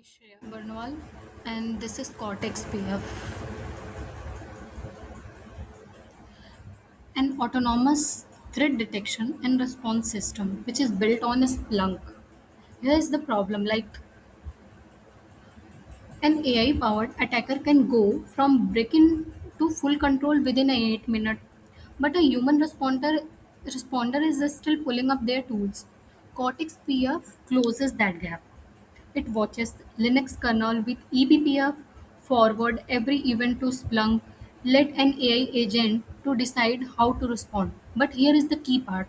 Shreya Barnwal, and this is Cortex PF, an autonomous threat detection and response system which is built on a Splunk. Here is the problem, like an AI powered attacker can go from break in to full control within a 8 minute, but a human responder is just still pulling up their tools. Cortex PF closes that gap. It watches Linux kernel with eBPF, forward every event to Splunk, let an AI agent to decide how to respond. But here is the key part.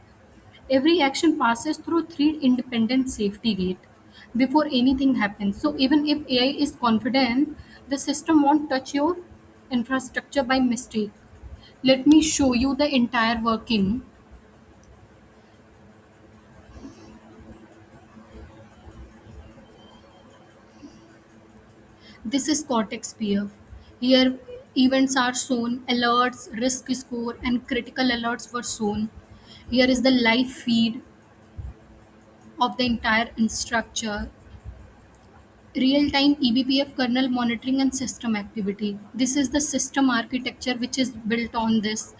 Every action passes through three independent safety gates before anything happens. So even if AI is confident, the system won't touch your infrastructure by mistake. Let me show you the entire working. This is Cortex PF. Here, events are shown, alerts, risk score, and critical alerts were shown. Here is the live feed of the entire infrastructure, real time eBPF kernel monitoring and system activity. This is the system architecture which is built on this.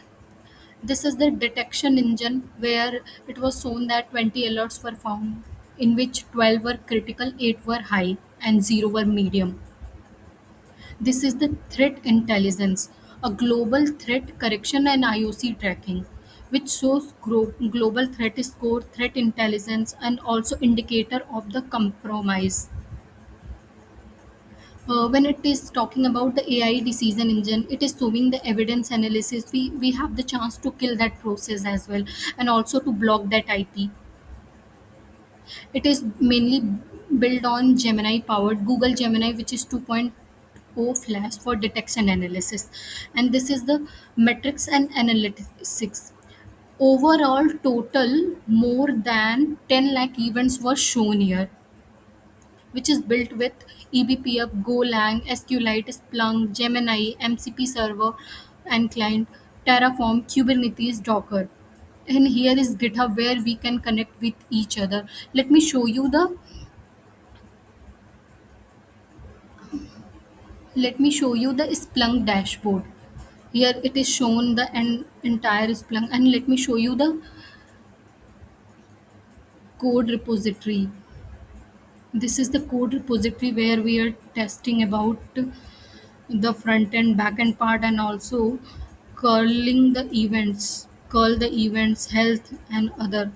This is the detection engine where it was shown that 20 alerts were found, in which 12 were critical, 8 were high, and 0 were medium. This is the threat intelligence, a global threat correction and IOC tracking, which shows global threat score, threat intelligence, and also indicator of the compromise. When it is talking about the AI decision engine, it is showing the evidence analysis. We have the chance to kill that process as well, and also to block that IP. It is mainly built on Gemini powered Google Gemini, which is 2.0 Flash for detection analysis. And this is the metrics and analytics. Overall, total more than 10 lakh events were shown here, which is built with eBPF, Golang, SQLite, Splunk, Gemini, MCP server and client, Terraform, Kubernetes, Docker. And here is GitHub where we can connect with each other. Let me show you the Splunk dashboard. Here it is shown the entire Splunk, and let me show you the code repository. This is the code repository where we are testing about the front end, back end part, and also curl the events, health, and other.